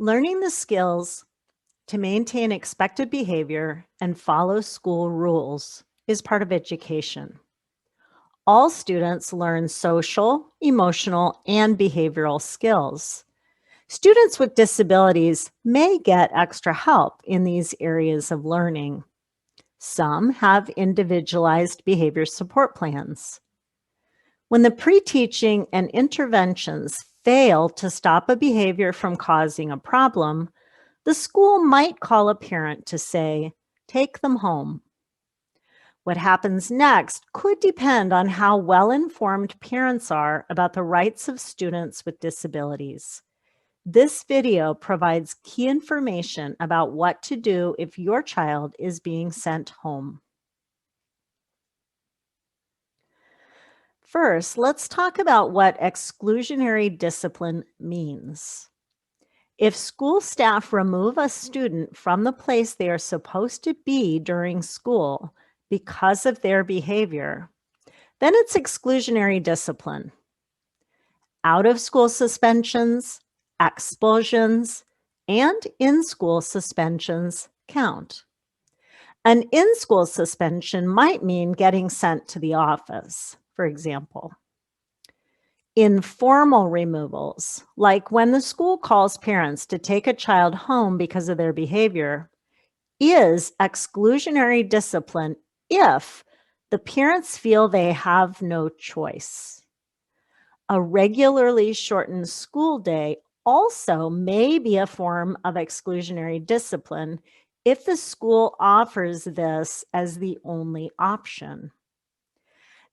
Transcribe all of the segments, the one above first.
Learning the skills to maintain expected behavior and follow school rules is part of education. All students learn social, emotional, and behavioral skills. Students with disabilities may get extra help in these areas of learning. Some have individualized behavior support plans. When the pre-teaching and interventions fail to stop a behavior from causing a problem, the school might call a parent to say, "Take them home." What happens next could depend on how well-informed parents are about the rights of students with disabilities. This video provides key information about what to do if your child is being sent home. First, let's talk about what exclusionary discipline means. If school staff remove a student from the place they are supposed to be during school because of their behavior, then it's exclusionary discipline. Out-of-school suspensions, expulsions, and in-school suspensions count. An in-school suspension might mean getting sent to the office, for example. Informal removals, like when the school calls parents to take a child home because of their behavior, is exclusionary discipline if the parents feel they have no choice. A regularly shortened school day also may be a form of exclusionary discipline if the school offers this as the only option.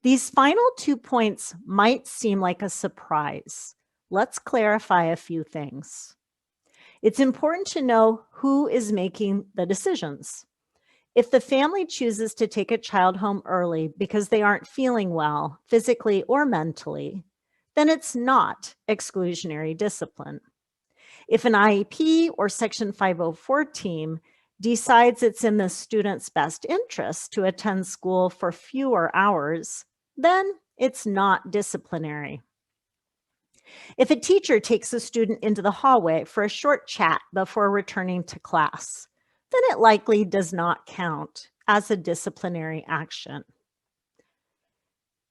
These final 2 points might seem like a surprise. Let's clarify a few things. It's important to know who is making the decisions. If the family chooses to take a child home early because they aren't feeling well, physically or mentally, then it's not exclusionary discipline. If an IEP or Section 504 team decides it's in the student's best interest to attend school for fewer hours, then it's not disciplinary. If a teacher takes a student into the hallway for a short chat before returning to class, then it likely does not count as a disciplinary action.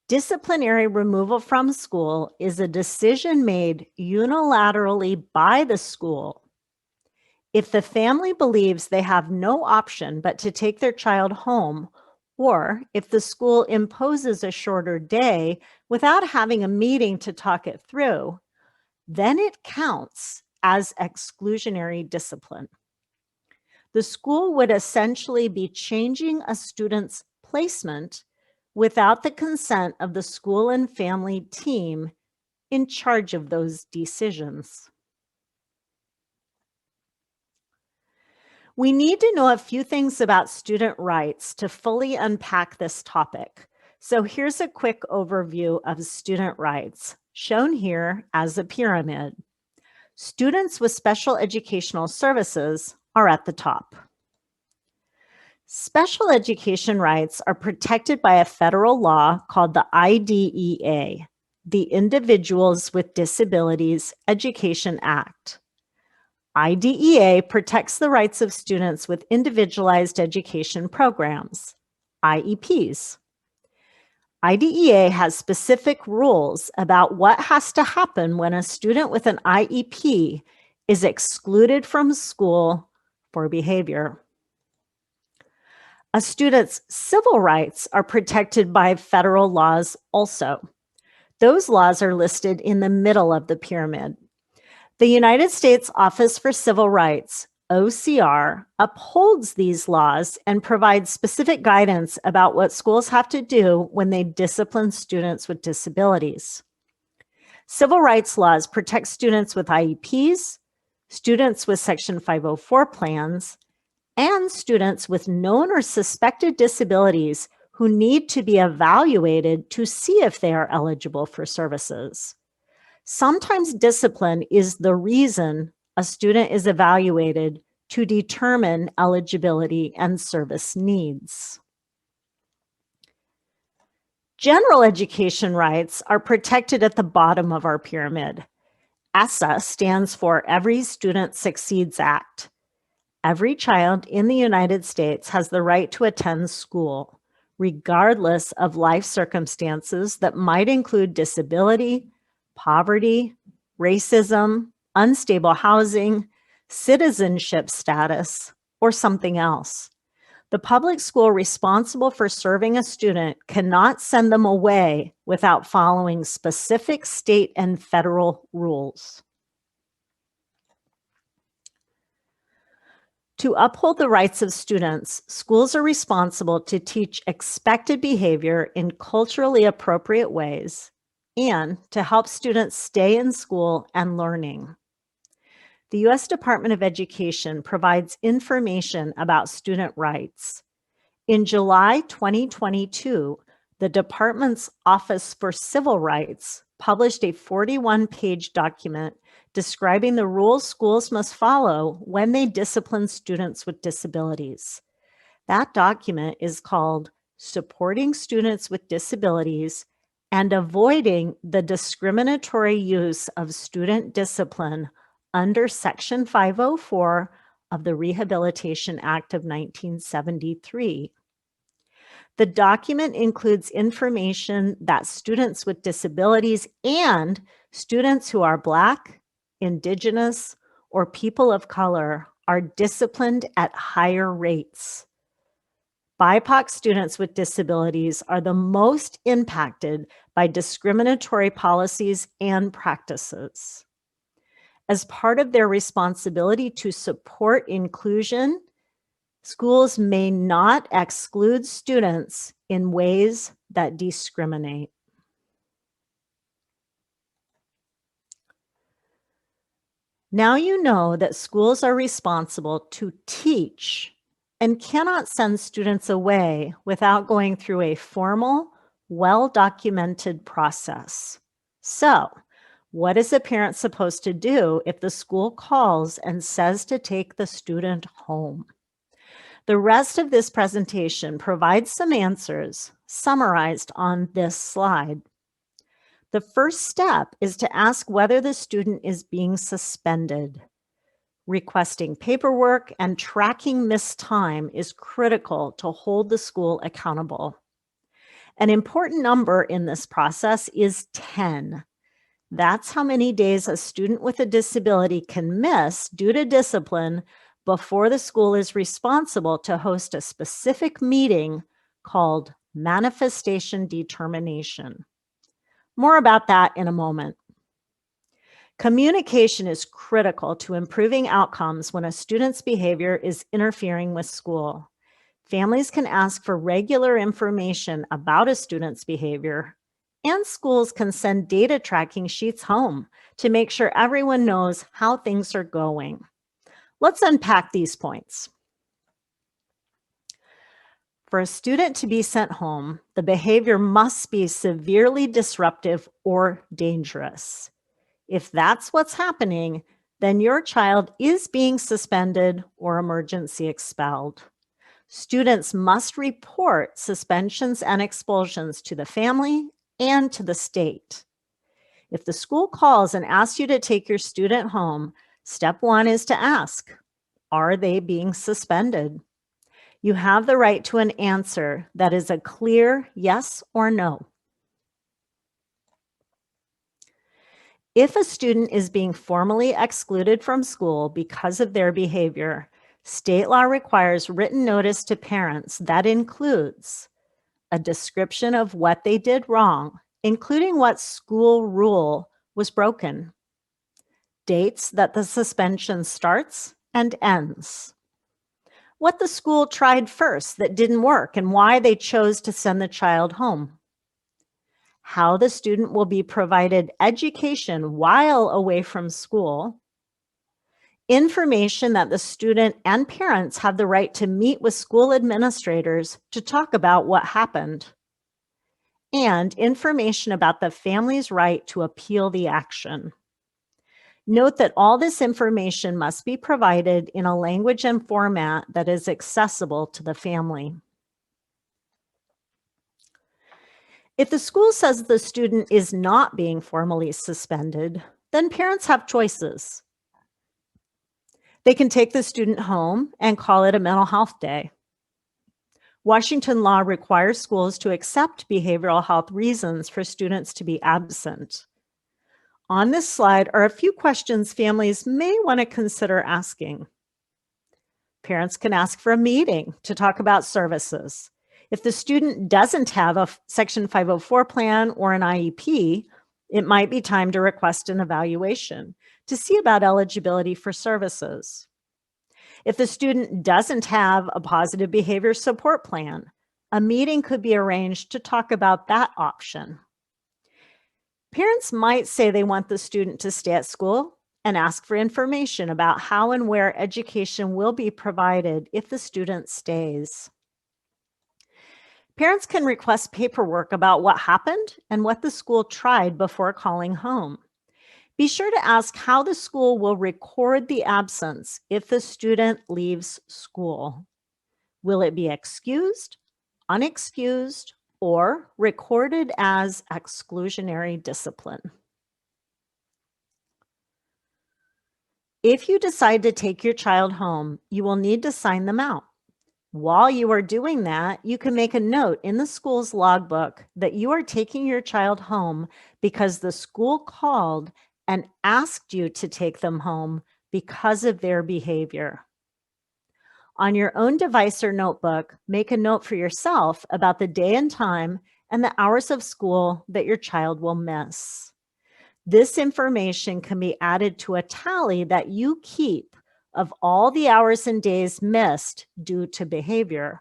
Disciplinary removal from school is a decision made unilaterally by the school. If the family believes they have no option but to take their child home, or if the school imposes a shorter day without having a meeting to talk it through, then it counts as exclusionary discipline. The school would essentially be changing a student's placement without the consent of the school and family team in charge of those decisions. We need to know a few things about student rights to fully unpack this topic. So here's a quick overview of student rights, shown here as a pyramid. Students with special educational services are at the top. Special education rights are protected by a federal law called the IDEA, the Individuals with Disabilities Education Act. IDEA protects the rights of students with individualized education programs, IEPs. IDEA has specific rules about what has to happen when a student with an IEP is excluded from school for behavior. A student's civil rights are protected by federal laws also. Those laws are listed in the middle of the pyramid. The United States Office for Civil Rights, OCR, upholds these laws and provides specific guidance about what schools have to do when they discipline students with disabilities. Civil rights laws protect students with IEPs, students with Section 504 plans, and students with known or suspected disabilities who need to be evaluated to see if they are eligible for services. Sometimes discipline is the reason a student is evaluated to determine eligibility and service needs. General education rights are protected at the bottom of our pyramid. ESSA stands for Every Student Succeeds Act. Every child in the United States has the right to attend school, regardless of life circumstances that might include disability, poverty, racism, unstable housing, citizenship status, or something else. The public school responsible for serving a student cannot send them away without following specific state and federal rules. To uphold the rights of students, schools are responsible to teach expected behavior in culturally appropriate ways and to help students stay in school and learning. The U.S. Department of Education provides information about student rights. In July 2022, the department's Office for Civil Rights published a 41-page document describing the rules schools must follow when they discipline students with disabilities. That document is called Supporting Students with Disabilities and Avoiding the Discriminatory Use of Student Discipline under Section 504 of the Rehabilitation Act of 1973. The document includes information that students with disabilities and students who are Black, Indigenous, or people of color are disciplined at higher rates. BIPOC students with disabilities are the most impacted by discriminatory policies and practices. As part of their responsibility to support inclusion, schools may not exclude students in ways that discriminate. Now you know that schools are responsible to teach and cannot send students away without going through a formal, well-documented process. So, what is a parent supposed to do if the school calls and says to take the student home? The rest of this presentation provides some answers summarized on this slide. The first step is to ask whether the student is being suspended. Requesting paperwork and tracking missed time is critical to hold the school accountable. An important number in this process is 10. That's how many days a student with a disability can miss due to discipline before the school is responsible to host a specific meeting called manifestation determination. More about that in a moment. Communication is critical to improving outcomes when a student's behavior is interfering with school. Families can ask for regular information about a student's behavior, and schools can send data tracking sheets home to make sure everyone knows how things are going. Let's unpack these points. For a student to be sent home, the behavior must be severely disruptive or dangerous. If that's what's happening, then your child is being suspended or emergency expelled. Students must report suspensions and expulsions to the family and to the state. If the school calls and asks you to take your student home, step one is to ask, are they being suspended? You have the right to an answer that is a clear yes or no. If a student is being formally excluded from school because of their behavior, state law requires written notice to parents that includes a description of what they did wrong, including what school rule was broken, dates that the suspension starts and ends, what the school tried first that didn't work and why they chose to send the child home, how the student will be provided education while away from school, information that the student and parents have the right to meet with school administrators to talk about what happened, and information about the family's right to appeal the action. Note that all this information must be provided in a language and format that is accessible to the family. If the school says the student is not being formally suspended, then parents have choices. They can take the student home and call it a mental health day. Washington law requires schools to accept behavioral health reasons for students to be absent. On this slide are a few questions families may want to consider asking. Parents can ask for a meeting to talk about services. If the student doesn't have a Section 504 plan or an IEP, it might be time to request an evaluation to see about eligibility for services. If the student doesn't have a positive behavior support plan, a meeting could be arranged to talk about that option. Parents might say they want the student to stay at school and ask for information about how and where education will be provided if the student stays. Parents can request paperwork about what happened and what the school tried before calling home. Be sure to ask how the school will record the absence if the student leaves school. Will it be excused, unexcused, or recorded as exclusionary discipline? If you decide to take your child home, you will need to sign them out. While you are doing that, you can make a note in the school's logbook that you are taking your child home because the school called and asked you to take them home because of their behavior. On your own device or notebook, make a note for yourself about the day and time and the hours of school that your child will miss. This information can be added to a tally that you keep of all the hours and days missed due to behavior.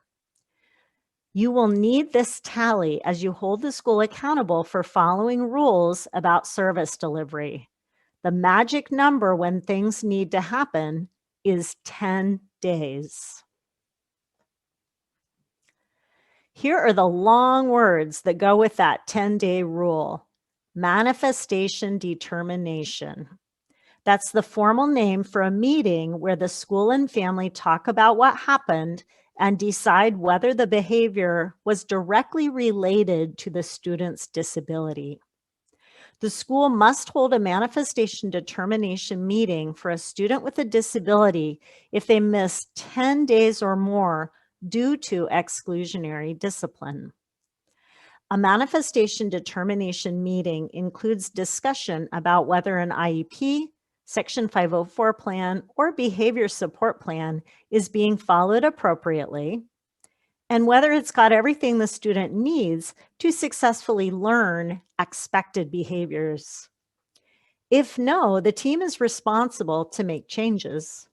You will need this tally as you hold the school accountable for following rules about service delivery. The magic number when things need to happen is 10 days. Here are the long words that go with that 10-day rule. Manifestation determination. That's the formal name for a meeting where the school and family talk about what happened and decide whether the behavior was directly related to the student's disability. The school must hold a manifestation determination meeting for a student with a disability if they miss 10 days or more due to exclusionary discipline. A manifestation determination meeting includes discussion about whether an IEP, Section 504 plan, or behavior support plan is being followed appropriately, and whether it's got everything the student needs to successfully learn expected behaviors. If no, the team is responsible to make changes.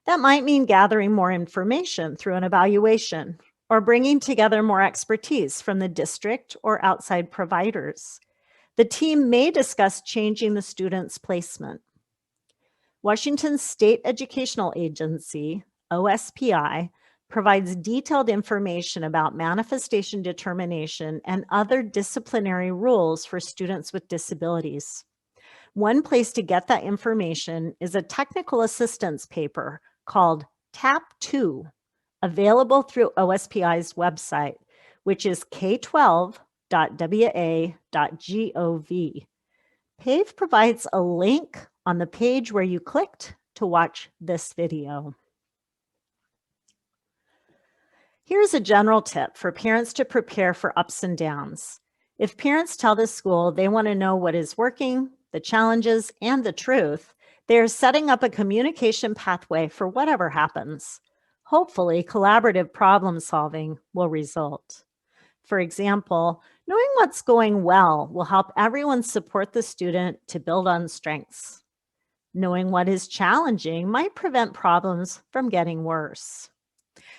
That might mean gathering more information through an evaluation or bringing together more expertise from the district or outside providers. The team may discuss changing the student's placement. Washington State Educational Agency, OSPI, provides detailed information about manifestation determination and other disciplinary rules for students with disabilities. One place to get that information is a technical assistance paper called TAP 2, available through OSPI's website, which is k12.wa.gov. Pave provides a link on the page where you clicked to watch this video. Here's a general tip for parents to prepare for ups and downs. If parents tell the school they want to know what is working, the challenges, and the truth, they are setting up a communication pathway for whatever happens. Hopefully, collaborative problem solving will result. For example, knowing what's going well will help everyone support the student to build on strengths. Knowing what is challenging might prevent problems from getting worse.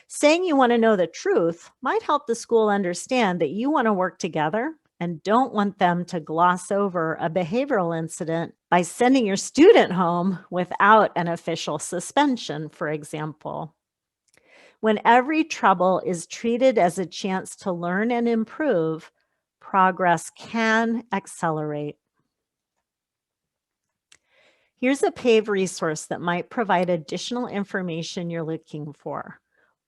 Saying you want to know the truth might help the school understand that you want to work together and don't want them to gloss over a behavioral incident by sending your student home without an official suspension, for example. When every trouble is treated as a chance to learn and improve, progress can accelerate. Here's a Pave resource that might provide additional information you're looking for.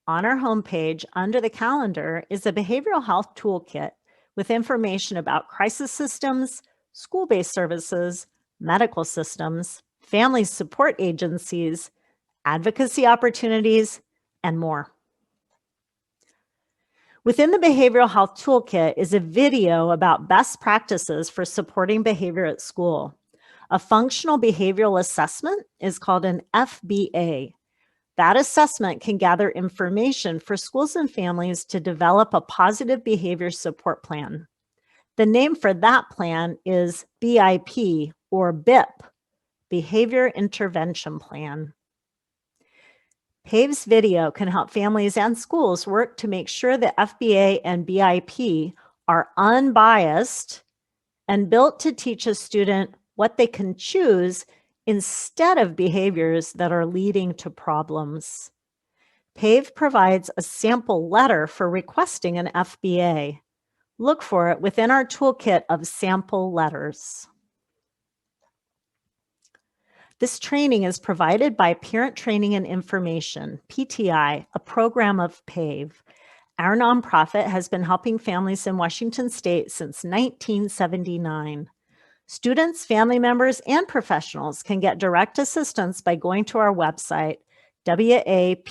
On our homepage, under the calendar, is a behavioral health toolkit with information about crisis systems, school-based services, medical systems, family support agencies, advocacy opportunities, and more. Within the Behavioral Health Toolkit is a video about best practices for supporting behavior at school. A functional behavioral assessment is called an FBA. That assessment can gather information for schools and families to develop a positive behavior support plan. The name for that plan is BIP or BIP, Behavior Intervention Plan. Pave's video can help families and schools work to make sure that FBA and BIP are unbiased and built to teach a student what they can choose instead of behaviors that are leading to problems. Pave provides a sample letter for requesting an FBA. Look for it within our toolkit of sample letters. This training is provided by Parent Training and Information, PTI, a program of Pave. Our nonprofit has been helping families in Washington State since 1979. Students, family members, and professionals can get direct assistance by going to our website, wapave.org,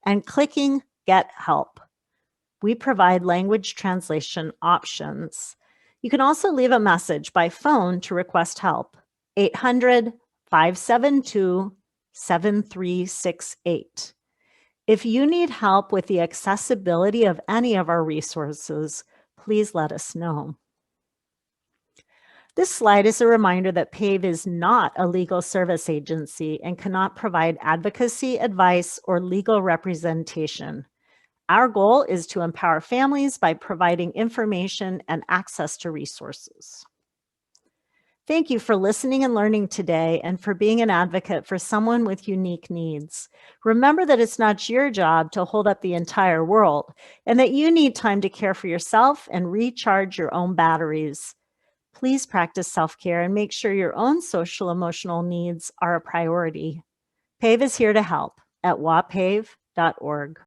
and clicking Get Help. We provide language translation options. You can also leave a message by phone to request help, 800-572-7368. If you need help with the accessibility of any of our resources, please let us know. This slide is a reminder that Pave is not a legal service agency and cannot provide advocacy, advice, or legal representation. Our goal is to empower families by providing information and access to resources. Thank you for listening and learning today and for being an advocate for someone with unique needs. Remember that it's not your job to hold up the entire world and that you need time to care for yourself and recharge your own batteries. Please practice self-care and make sure your own social emotional needs are a priority. Pave is here to help at wapave.org.